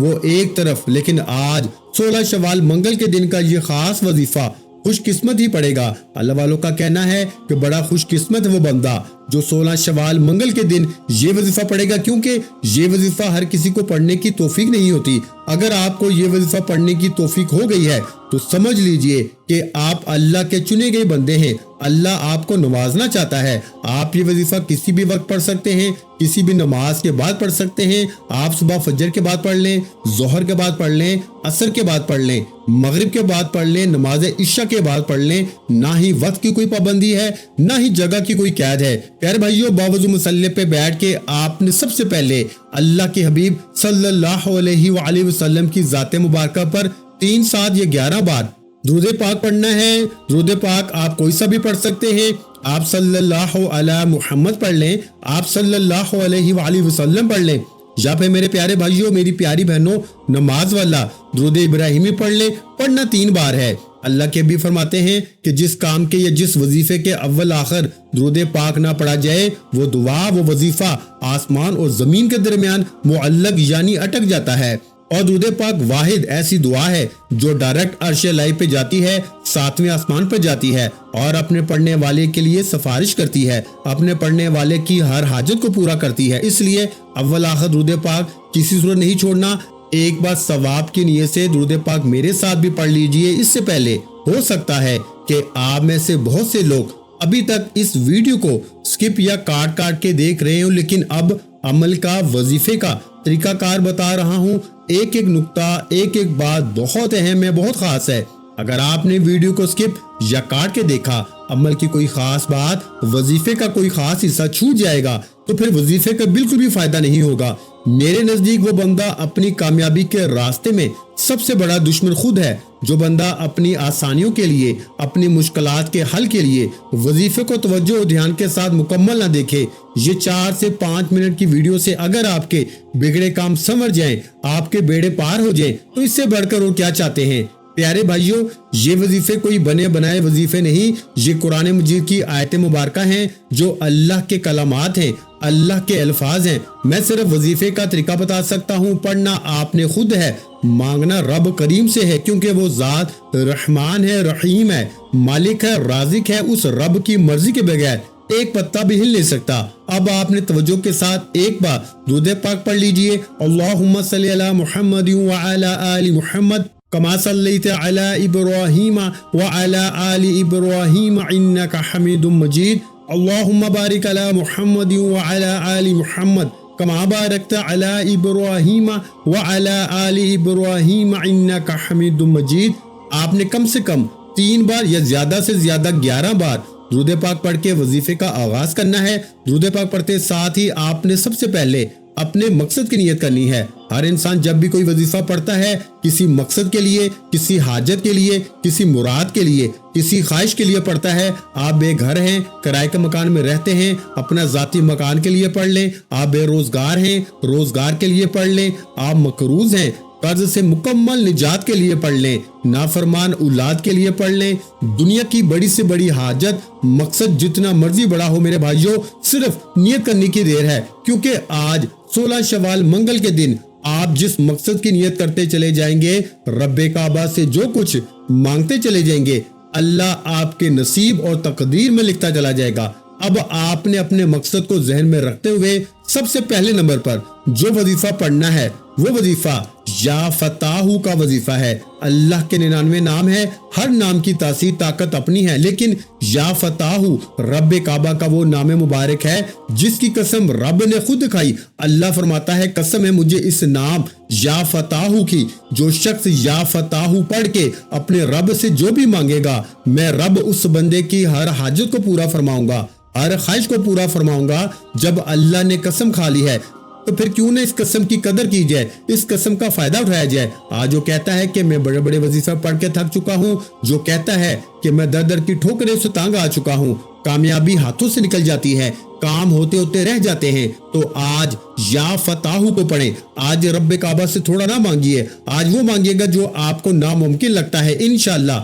وہ ایک طرف، لیکن آج 16 شوال منگل کے دن کا یہ خاص وظیفہ خوش قسمت ہی پڑے گا۔ اللہ والوں کا کہنا ہے کہ بڑا خوش قسمت وہ بندہ جو 16 شوال منگل کے دن یہ وظیفہ پڑھے گا، کیونکہ یہ وظیفہ ہر کسی کو پڑھنے کی توفیق نہیں ہوتی۔ اگر آپ کو یہ وظیفہ پڑھنے کی توفیق ہو گئی ہے تو سمجھ لیجئے کہ آپ اللہ کے چنے گئے بندے ہیں۔ اللہ آپ کو نوازنا چاہتا ہے۔ آپ یہ وظیفہ کسی بھی وقت پڑھ سکتے ہیں، کسی بھی نماز کے بعد پڑھ سکتے ہیں۔ آپ صبح فجر کے بعد پڑھ لیں، ظہر کے بعد پڑھ لیں، عصر کے بعد پڑھ لیں، مغرب کے بعد پڑھ لیں، نماز عشاء کے بعد پڑھ لیں۔ نہ ہی وقت کی کوئی پابندی ہے، نہ ہی جگہ کی کوئی قید ہے۔ پیارے بھائیو، باوضو مصلی پہ بیٹھ کے آپ نے سب سے پہلے اللہ کے حبیب صلی اللہ علیہ وآلہ وسلم کی ذات مبارکہ پر 3 7 یا 11 بار درود پاک پڑھنا ہے۔ درود پاک آپ کوئی سا بھی پڑھ سکتے ہیں۔ آپ صلی اللہ علی محمد پڑھ لیں، آپ صلی اللہ علیہ وآلہ وسلم پڑھ لیں، یا پھر میرے پیارے بھائیوں، میری پیاری بہنوں، نماز والا درود ابراہیمی پڑھ لیں۔ پڑھنا 3 بار ہے۔ اللہ کے بھی فرماتے ہیں کہ جس کام کے یا جس وظیفے کے اول آخر درود پاک نہ پڑھا جائے، وہ دعا، وہ وظیفہ آسمان اور زمین کے درمیان معلق یعنی اٹک جاتا ہے۔ اور درود پاک واحد ایسی دعا ہے جو ڈائریکٹ عرش الہی پہ جاتی ہے، 7ویں آسمان پہ جاتی ہے، اور اپنے پڑھنے والے کے لیے سفارش کرتی ہے، اپنے پڑھنے والے کی ہر حاجت کو پورا کرتی ہے۔ اس لیے اول آخر درود پاک کسی صورت نہیں چھوڑنا۔ ایک بار ثواب کی نیت سے درود پاک میرے ساتھ بھی پڑھ لیجئے۔ اس سے پہلے ہو سکتا ہے کہ آپ میں سے بہت سے لوگ ابھی تک اس ویڈیو کو سکپ یا کاٹ کے دیکھ رہے ہوں، لیکن اب عمل کا، وظیفے کا طریقہ کار بتا رہا ہوں۔ ایک نقطہ، ایک بات بہت اہم ہے، بہت خاص ہے۔ اگر آپ نے ویڈیو کو سکپ یا کاٹ کے دیکھا، عمل کی کوئی خاص بات، وظیفے کا کوئی خاص حصہ چھوٹ جائے گا تو پھر وظیفے کا بالکل بھی فائدہ نہیں ہوگا۔ میرے نزدیک وہ بندہ اپنی کامیابی کے راستے میں سب سے بڑا دشمن خود ہے۔ جو بندہ اپنی آسانیوں کے لیے، اپنی مشکلات کے حل کے لیے وظیفے کو توجہ و دھیان کے ساتھ مکمل نہ دیکھے، یہ 4 سے 5 منٹ کی ویڈیو سے اگر آپ کے بگڑے کام سنور جائیں، آپ کے بیڑے پار ہو جائیں، تو اس سے بڑھ کر وہ کیا چاہتے ہیں؟ پیارے بھائیوں، یہ وظیفے کوئی بنے بنائے وظیفے نہیں، یہ قرآن مجید کی آیت مبارکہ ہیں جو اللہ کے کلمات ہیں، اللہ کے الفاظ ہیں۔ میں صرف وظیفے کا طریقہ بتا سکتا ہوں، پڑھنا آپ نے خود ہے، مانگنا رب کریم سے ہے، کیونکہ وہ ذات رحمان ہے، رحیم ہے، مالک ہے، رازق ہے۔ اس رب کی مرضی کے بغیر ایک پتا بھی ہل نہیں سکتا۔ اب آپ نے توجہ کے ساتھ ایک بار درود پاک پڑھ لیجئے۔ اللہم صلی علی محمد وعلی آل محمد کما صلیت علی ابراہیم وعلی آل ابراہیم انک حمید مجید۔ اللہم بارک علی محمد وعلی آل محمد کما بارکت علی ابراہیم وعلی آل ابراہیم انک حمید مجید۔ آپ نے کم سے کم 3 بار یا زیادہ سے زیادہ 11 بار درود پاک پڑھ کے وظیفے کا آغاز کرنا ہے۔ درود پاک پڑھتے ساتھ ہی آپ نے سب سے پہلے اپنے مقصد کی نیت کرنی ہے۔ ہر انسان جب بھی کوئی وظیفہ پڑھتا ہے کسی مقصد کے لیے، کسی حاجت کے لیے، کسی مراد کے لیے، کسی خواہش کے لیے پڑھتا ہے۔ آپ بے گھر ہیں، کرائے کے مکان میں رہتے ہیں، اپنا ذاتی مکان کے لیے پڑھ لیں۔ آپ بے روزگار ہیں، روزگار کے لیے پڑھ لیں۔ آپ مقروض ہیں، قرض سے مکمل نجات کے لیے پڑھ لیں۔ نافرمان اولاد کے لیے پڑھ لیں۔ دنیا کی بڑی سے بڑی حاجت، مقصد جتنا مرضی بڑا ہو میرے بھائیوں، صرف نیت کرنے کی دیر ہے، کیونکہ آج 16 شوال منگل کے دن آپ جس مقصد کی نیت کرتے چلے جائیں گے، رب کعبہ سے جو کچھ مانگتے چلے جائیں گے، اللہ آپ کے نصیب اور تقدیر میں لکھتا چلا جائے گا۔ اب آپ نے اپنے مقصد کو ذہن میں رکھتے ہوئے سب سے پہلے نمبر پر جو وظیفہ پڑھنا ہے وہ وظیفہ یا فتاحو کا وظیفہ ہے۔ اللہ کے 99 نام ہے، ہر نام کی تاثیر طاقت اپنی ہے، لیکن یا فتاحو رب کعبہ کا وہ نام مبارک ہے جس کی قسم رب نے خود کھائی۔ اللہ فرماتا ہے قسم ہے مجھے اس نام یا فتاحو کی، جو شخص یا فتاحو پڑھ کے اپنے رب سے جو بھی مانگے گا، میں رب اس بندے کی ہر حاجت کو پورا فرماؤں گا، ہر خواہش کو پورا فرماؤں گا۔ جب اللہ نے قسم کھا لی ہے تو پھر کیوں نہ اس قسم کی قدر کی جائے، اس قسم کا فائدہ اٹھایا جائے۔ آج جو کہتا ہے کہ میں بڑے بڑے وظیفہ پڑھ کے تھک چکا ہوں، جو کہتا ہے کہ میں در در کی ٹھوکریں سے تانگ آ چکا ہوں، کامیابی ہاتھوں سے نکل جاتی ہے، کام ہوتے ہوتے رہ جاتے ہیں، تو آج یا فتاحو کو پڑھیں۔ آج رب کعبہ سے تھوڑا نہ مانگیے، آج وہ مانگیے گا جو آپ کو ناممکن لگتا ہے۔ انشاءاللہ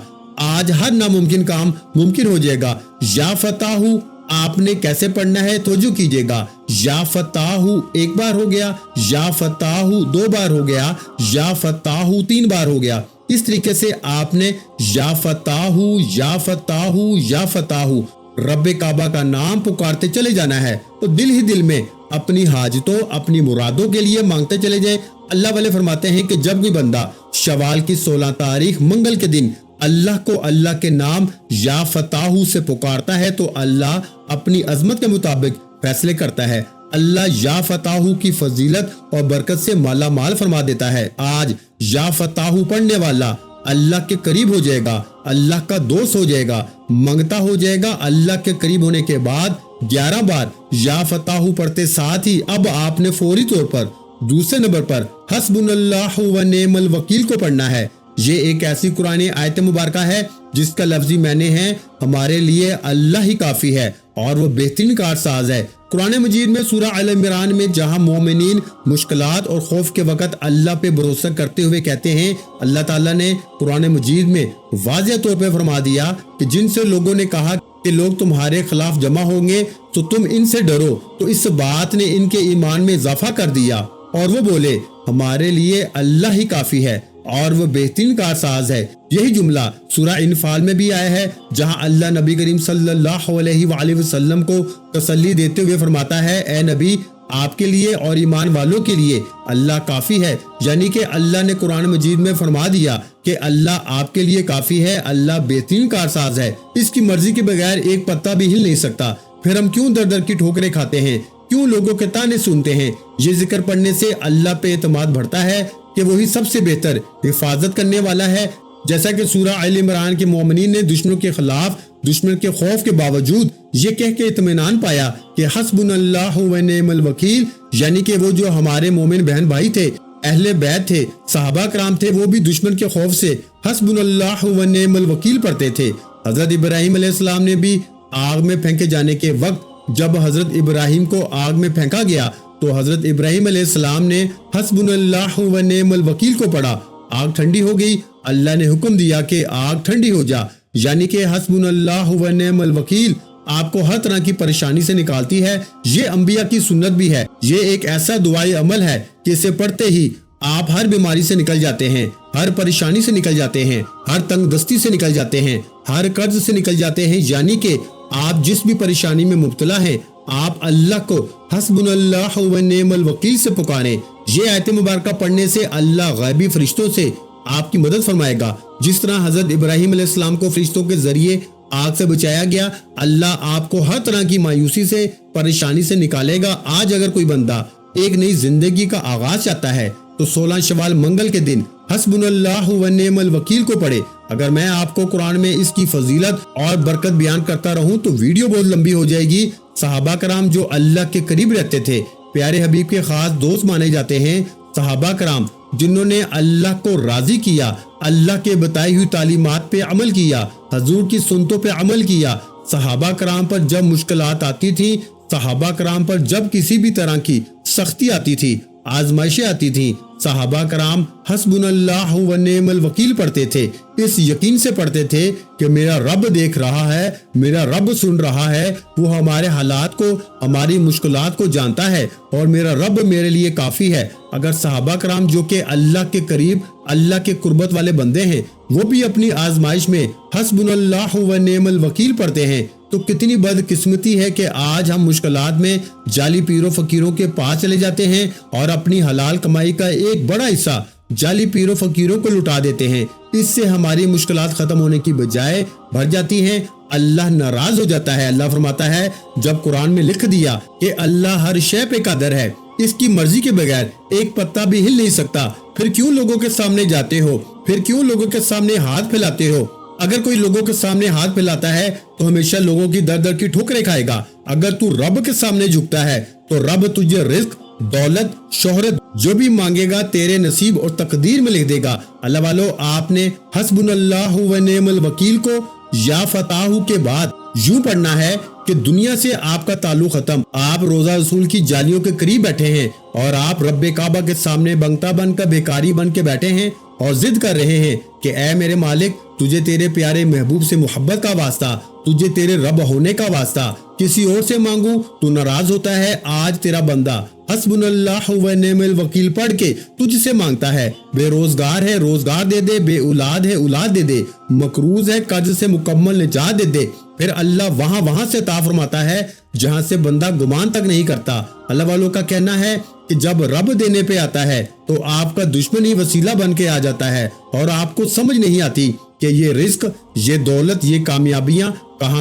آج ہر ناممکن کام ممکن ہو جائے گا۔ یا فتاحو آپ نے کیسے پڑھنا ہے توجہ کیجئے گا۔ یا فتاحو ایک بار ہو گیا، یا فتاحو دو بار ہو گیا، یا فتاحو تین بار ہو گیا۔ اس طریقے سے آپ نے یا فتاحو یا فتاحو یا فتاحو رب کعبہ کا نام پکارتے چلے جانا ہے، تو دل ہی دل میں اپنی حاجتوں اپنی مرادوں کے لیے مانگتے چلے جائیں۔ اللہ والے فرماتے ہیں کہ جب کوئی بندہ شوال کی 16 تاریخ منگل کے دن اللہ کو اللہ کے نام یا فتاحو سے پکارتا ہے تو اللہ اپنی عظمت کے مطابق فیصلے کرتا ہے۔ اللہ یا فتاحو کی فضیلت اور برکت سے مالا مال فرما دیتا ہے۔ آج یا فتاحو پڑھنے والا اللہ کے قریب ہو جائے گا، اللہ کا دوست ہو جائے گا، منگتا ہو جائے گا۔ اللہ کے قریب ہونے کے بعد 11 بار یا فتاحو پڑھتے ساتھ ہی اب آپ نے فوری طور پر دوسرے نمبر پر حسبنا اللہ و نعم الوکیل کو پڑھنا ہے۔ یہ ایک ایسی قرآن آیت مبارکہ ہے جس کا لفظی معنی ہے ہمارے لیے اللہ ہی کافی ہے اور وہ بہترین کارساز ہے۔ قرآن مجید میں سورہ آل عمران میں جہاں مومنین مشکلات اور خوف کے وقت اللہ پہ بھروسہ کرتے ہوئے کہتے ہیں، اللہ تعالیٰ نے قرآن مجید میں واضح طور پہ فرما دیا کہ جن سے لوگوں نے کہا کہ لوگ تمہارے خلاف جمع ہوں گے تو تم ان سے ڈرو، تو اس بات نے ان کے ایمان میں اضافہ کر دیا اور وہ بولے ہمارے لیے اللہ ہی کافی ہے اور وہ بہترین کارساز ہے۔ یہی جملہ سورہ انفال میں بھی آیا ہے جہاں اللہ نبی کریم صلی اللہ علیہ وآلہ وسلم کو تسلی دیتے ہوئے فرماتا ہے، اے نبی آپ کے لیے اور ایمان والوں کے لیے اللہ کافی ہے۔ یعنی کہ اللہ نے قرآن مجید میں فرما دیا کہ اللہ آپ کے لیے کافی ہے، اللہ بہترین کارساز ہے، اس کی مرضی کے بغیر ایک پتا بھی ہل نہیں سکتا۔ پھر ہم کیوں در در کی ٹھوکریں کھاتے ہیں، کیوں لوگوں کے تانے سنتے ہیں؟ یہ ذکر پڑھنے سے اللہ پہ اعتماد بڑھتا ہے کہ وہی سب سے بہتر حفاظت کرنے والا ہے۔ جیسا کہ سورہ آل عمران کے مومنین نے دشمنوں کے خلاف دشمن کے خوف کے باوجود یہ کہہ کے اطمینان پایا کہ حسبنا اللہ و نعم الوکیل، یعنی کہ وہ جو ہمارے مومن بہن بھائی تھے، اہل بیت تھے، صحابہ کرام تھے، وہ بھی دشمن کے خوف سے حسبنا اللہ و نعم الوکیل پڑھتے تھے۔ حضرت ابراہیم علیہ السلام نے بھی آگ میں پھینکے جانے کے وقت جب حضرت ابراہیم کو آگ میں پھینکا گیا تو حضرت ابراہیم علیہ السلام نے حسبنا اللہ و نعم الوکیل کو پڑھا، آگ ٹھنڈی ہو گئی، اللہ نے حکم دیا کہ آگ ٹھنڈی ہو جا، یعنی کہ حسبنا اللہ و نعم الوکیل آپ کو ہر طرح کی پریشانی سے نکالتی ہے۔ یہ انبیاء کی سنت بھی ہے، یہ ایک ایسا دعائی عمل ہے کہ اسے پڑھتے ہی آپ ہر بیماری سے نکل جاتے ہیں، ہر پریشانی سے نکل جاتے ہیں، ہر تنگ دستی سے نکل جاتے ہیں، ہر قرض سے نکل جاتے ہیں۔ یعنی کہ آپ جس بھی پریشانی میں مبتلا ہیں آپ اللہ کو حسبنا اللہ و نعم الوکیل سے پکاریں۔ یہ آیت مبارکہ پڑھنے سے اللہ غیبی فرشتوں سے آپ کی مدد فرمائے گا۔ جس طرح حضرت ابراہیم علیہ السلام کو فرشتوں کے ذریعے آگ سے بچایا گیا، اللہ آپ کو ہر طرح کی مایوسی سے پریشانی سے نکالے گا۔ آج اگر کوئی بندہ ایک نئی زندگی کا آغاز چاہتا ہے تو 16 شوال منگل کے دن حسبنا اللہ و نعم الوکیل کو پڑھے۔ اگر میں آپ کو قرآن میں اس کی فضیلت اور برکت بیان کرتا رہوں تو ویڈیو بہت لمبی ہو جائے گی۔ صحابہ کرام جو اللہ کے قریب رہتے تھے، پیارے حبیب کے خاص دوست مانے جاتے ہیں، صحابہ کرام جنہوں نے اللہ کو راضی کیا، اللہ کے بتائی ہوئی تعلیمات پہ عمل کیا، حضور کی سنتوں پہ عمل کیا، صحابہ کرام پر جب مشکلات آتی تھی، صحابہ کرام پر جب کسی بھی طرح کی سختی آتی تھی، آزمائشیں آتی تھی، صحابہ کرام حسبنا اللہ و نعم الوکیل پڑھتے تھے، اس یقین سے پڑھتے تھے کہ میرا رب دیکھ رہا ہے، میرا رب سن رہا ہے، وہ ہمارے حالات کو، ہماری مشکلات کو جانتا ہے اور میرا رب میرے لیے کافی ہے۔ اگر صحابہ کرام جو کہ اللہ کے قریب، اللہ کے قربت والے بندے ہیں، وہ بھی اپنی آزمائش میں حسبنا اللہ و نعم الوکیل پڑھتے ہیں تو کتنی بدقسمتی ہے کہ آج ہم مشکلات میں جعلی پیروں فقیروں کے پاس چلے جاتے ہیں اور اپنی حلال کمائی کا ایک بڑا حصہ جعلی پیروں فقیروں کو لٹا دیتے ہیں۔ اس سے ہماری مشکلات ختم ہونے کی بجائے بڑھ جاتی ہیں، اللہ ناراض ہو جاتا ہے۔ اللہ فرماتا ہے جب قرآن میں لکھ دیا کہ اللہ ہر شے پہ قادر ہے، اس کی مرضی کے بغیر ایک پتا بھی ہل نہیں سکتا، پھر کیوں لوگوں کے سامنے جاتے ہو، پھر کیوں لوگوں کے سامنے ہاتھ پھیلاتے ہو؟ اگر کوئی لوگوں کے سامنے ہاتھ پھیلاتا ہے تو ہمیشہ لوگوں کی در در کی ٹھوکریں کھائے گا۔ اگر تو رب کے سامنے جھکتا ہے تو رب تجھے رزق، دولت، شہرت جو بھی مانگے گا تیرے نصیب اور تقدیر میں لکھ دے گا۔ اللہ والو، آپ نے حسبنا اللہ و نعم الوکیل کو یا فتاحو کے بعد یوں پڑھنا ہے کہ دنیا سے آپ کا تعلق ختم، آپ روزہ رسول کی جالیوں کے قریب بیٹھے ہیں اور آپ رب کعبہ کے سامنے بنگتا بن کر بھیکاری بن کے بیٹھے ہیں اور ضد کر رہے ہیں کہ اے میرے مالک، تجھے تیرے پیارے محبوب سے محبت کا واسطہ تجھے تیرے رب ہونے کا واسطہ کسی اور سے مانگوں تو ناراض ہوتا ہے۔ آج تیرا بندہ حسبنا اللہ و نعم الوکیل پڑھ کے تجھ سے مانگتا ہے، بے روزگار ہے روزگار دے دے، بے اولاد ہے اولاد دے دے، مقروض ہے قرض سے مکمل نجات دے دے۔ پھر اللہ وہاں سے عطا فرماتا ہے جہاں سے بندہ گمان تک نہیں کرتا۔ اللہ والوں کا کہنا ہے کہ جب رب دینے پہ آتا ہے تو آپ کا دشمن ہی وسیلہ بن کے آ جاتا ہے، اور آپ کو سمجھ نہیں آتی کہ یہ رزق، یہ دولت، یہ کامیابیاں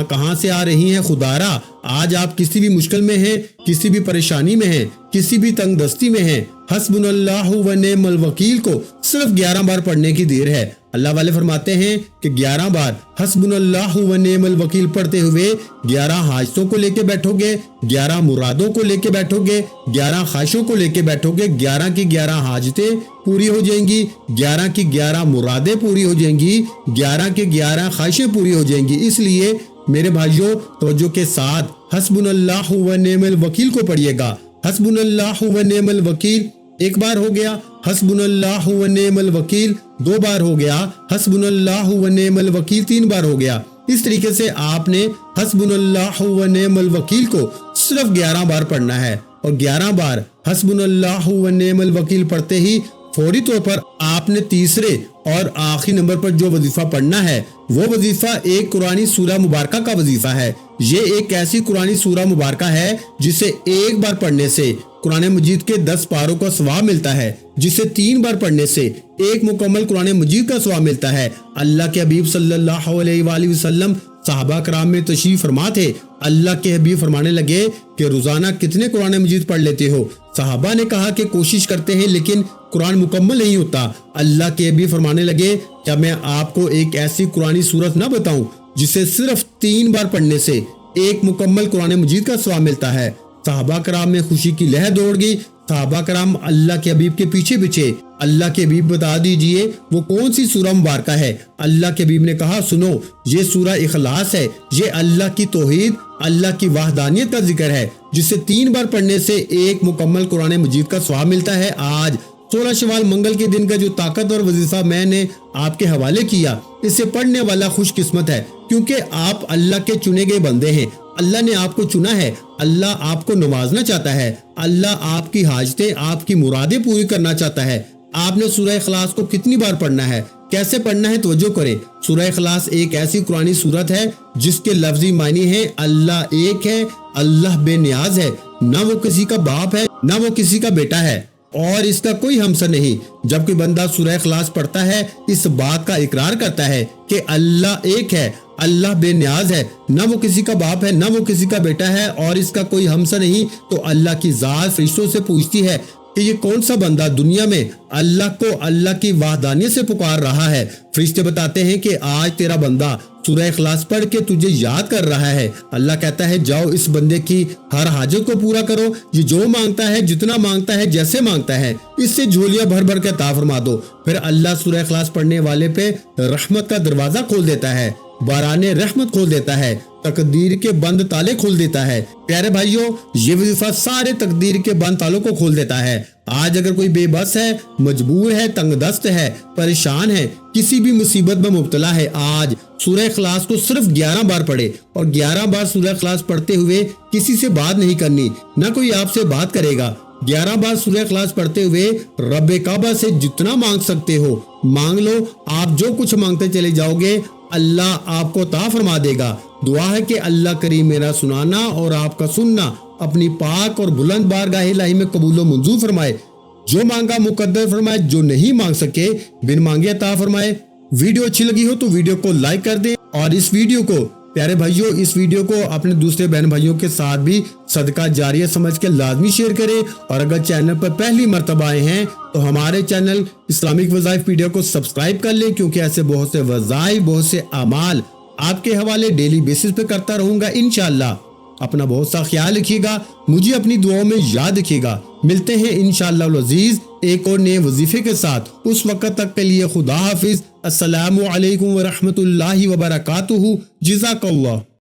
کہاں سے آ رہی ہیں۔ خدارا آج آپ کسی بھی مشکل میں ہیں، کسی بھی پریشانی میں ہیں، کسی بھی تنگ دستی میں ہیں، حسبنا اللہ و نعم الوکیل کو صرف 11 بار پڑھنے کی دیر ہے۔ اللہ والے فرماتے ہیں کہ 11 بار حسبنا اللہ و نعم الوکیل پڑھتے ہوئے 11 حاجتوں کو لے کے بیٹھو گے، 11 مرادوں کو لے کے بیٹھو گے، 11 خواہشوں کو لے کے بیٹھو گے، 11 کی 11 حاجتیں پوری ہو جائیں گی، 11 کی 11 مرادیں پوری ہو جائیں گی، 11 کی 11 خواہشیں پوری ہو جائیں گی۔ اس لیے میرے بھائیوں توجہ کے ساتھ حسبنا اللہ و نعم الوکیل کو پڑھیے گا۔ حسبنا اللہ و نعم الوکیل ایک بار ہو گیا، حسبنا اللہ و نعم الوکیل 2 بار ہو گیا، حسبنا اللہ و نعم الوکیل 3 بار ہو گیا۔ اس طریقے سے آپ نے حسبنا اللہ و نعم الوکیل کو صرف 11 بار پڑھنا ہے، اور 11 بار حسبنا اللہ و نعم الوکیل پڑھتے ہی فوری طور پر آپ نے تیسرے اور آخری نمبر پر جو وظیفہ پڑھنا ہے وہ وظیفہ ایک قرآنی سورہ مبارکہ کا وظیفہ ہے۔ یہ ایک ایسی قرآنی سورہ مبارکہ ہے جسے ایک بار پڑھنے سے قرآن مجید کے 10 پاروں کا ثواب ملتا ہے، جسے 3 بار پڑھنے سے ایک مکمل قرآن مجید کا ثواب ملتا ہے۔ اللہ کے حبیب صلی اللہ علیہ وآلہ وسلم صحابہ کرام میں تشریف فرما تھے۔ اللہ کے حبیب فرمانے لگے کہ روزانہ کتنے قرآن مجید پڑھ لیتے ہو؟ صحابہ نے کہا کہ کوشش کرتے ہیں لیکن قرآن مکمل نہیں ہوتا۔ اللہ کے حبیب فرمانے لگے کیا میں آپ کو ایک ایسی قرآنی سورت نہ بتاؤں جسے صرف 3 بار پڑھنے سے ایک مکمل قرآن مجید کا ثواب ملتا ہے؟ صحابہ کرام میں خوشی کی لہر دوڑ گئی۔ صحابہ کرام اللہ کے حبیب کے پیچھے اللہ کے حبیب بتا دیجئے وہ کون سی سورہ مبارکہ ہے؟ اللہ کے حبیب نے کہا سنو، یہ سورہ اخلاص ہے، یہ اللہ کی توحید، اللہ کی وحدانیت کا ذکر ہے، جسے 3 بار پڑھنے سے ایک مکمل قرآن مجید کا ثواب ملتا ہے۔ آج 16 شوال منگل کے دن کا جو طاقت اور وظیفہ میں نے آپ کے حوالے کیا، اسے پڑھنے والا خوش قسمت ہے، کیونکہ آپ اللہ کے چنے گئے بندے ہیں۔ اللہ نے آپ کو چنا ہے، اللہ آپ کو نوازنا چاہتا ہے، اللہ آپ کی حاجتیں، آپ کی مرادیں پوری کرنا چاہتا ہے۔ آپ نے سورہ اخلاص کو کتنی بار پڑھنا ہے، کیسے پڑھنا ہے؟ توجہ کریں۔ سورہ اخلاص ایک ایسی قرآنی سورت ہے جس کے لفظی معنی ہے اللہ ایک ہے، اللہ بے نیاز ہے، نہ وہ کسی کا باپ ہے نہ وہ کسی کا بیٹا ہے، اور اس کا کوئی ہمسر نہیں۔ جب کوئی بندہ سورہ اخلاص پڑھتا ہے اس بات کا اقرار کرتا ہے کہ اللہ ایک ہے، اللہ بے نیاز ہے، نہ وہ کسی کا باپ ہے نہ وہ کسی کا بیٹا ہے، اور اس کا کوئی ہمسر نہیں، تو اللہ کی ذات فرشتوں سے پوچھتی ہے کہ یہ کون سا بندہ دنیا میں اللہ کو اللہ کی وحدانیت سے پکار رہا ہے۔ فرشتے بتاتے ہیں کہ آج تیرا بندہ سورہ اخلاص پڑھ کے تجھے یاد کر رہا ہے۔ اللہ کہتا ہے جاؤ اس بندے کی ہر حاجت کو پورا کرو، یہ جو مانگتا ہے، جتنا مانگتا ہے، جیسے مانگتا ہے، اس سے جھولیاں بھر بھر کے عطا فرما دو۔ پھر اللہ سورہ اخلاص پڑھنے والے پہ رحمت کا دروازہ کھول دیتا ہے، باران رحمت کھول دیتا ہے، تقدیر کے بند تالے کھول دیتا ہے۔ پیارے بھائیوں، یہ وظیفہ سارے تقدیر کے بند تالوں کو کھول دیتا ہے۔ آج اگر کوئی بے بس ہے، مجبور ہے، تنگ دست ہے، پریشان ہے، کسی بھی مصیبت میں مبتلا ہے، آج سورہ اخلاص کو صرف 11 بار پڑھے، اور 11 بار سورہ اخلاص پڑھتے ہوئے کسی سے بات نہیں کرنی، نہ کوئی آپ سے بات کرے گا۔ 11 بار سورہ اخلاص پڑھتے ہوئے رب کعبہ سے جتنا مانگ سکتے ہو مانگ لو۔ آپ جو کچھ مانگتے چلے جاؤ گے اللہ آپ کو عطا فرما دے گا۔ دعا ہے کہ اللہ کریم میرا سنانا اور آپ کا سننا اپنی پاک اور بلند بارگاہ الہی میں قبول و منظور فرمائے، جو مانگا مقدر فرمائے، جو نہیں مانگ سکے بن مانگے عطا فرمائے۔ ویڈیو اچھی لگی ہو تو ویڈیو کو لائک کر دیں، اور اس ویڈیو کو پیارے بھائیوں اس ویڈیو کو اپنے دوسرے بہن بھائیوں کے ساتھ بھی صدقہ جاریہ سمجھ کے لازمی شیئر کریں، اور اگر چینل پر پہلی مرتبہ آئے ہیں تو ہمارے چینل اسلامک وظائف پیڈیا کو سبسکرائب کر لیں، کیونکہ ایسے بہت سے وظائف، بہت سے اعمال آپ کے حوالے ڈیلی بیسس پہ کرتا رہوں گا انشاءاللہ۔ اپنا بہت سا خیال رکھیے گا، مجھے اپنی دعاؤں میں یاد رکھیے گا۔ ملتے ہیں انشاءاللہ العزیز ایک اور نئے وظیفے کے ساتھ، اس وقت تک کے لیے خدا حافظ۔ السلام علیکم ورحمۃ اللہ وبرکاتہ۔ جزاک اللہ۔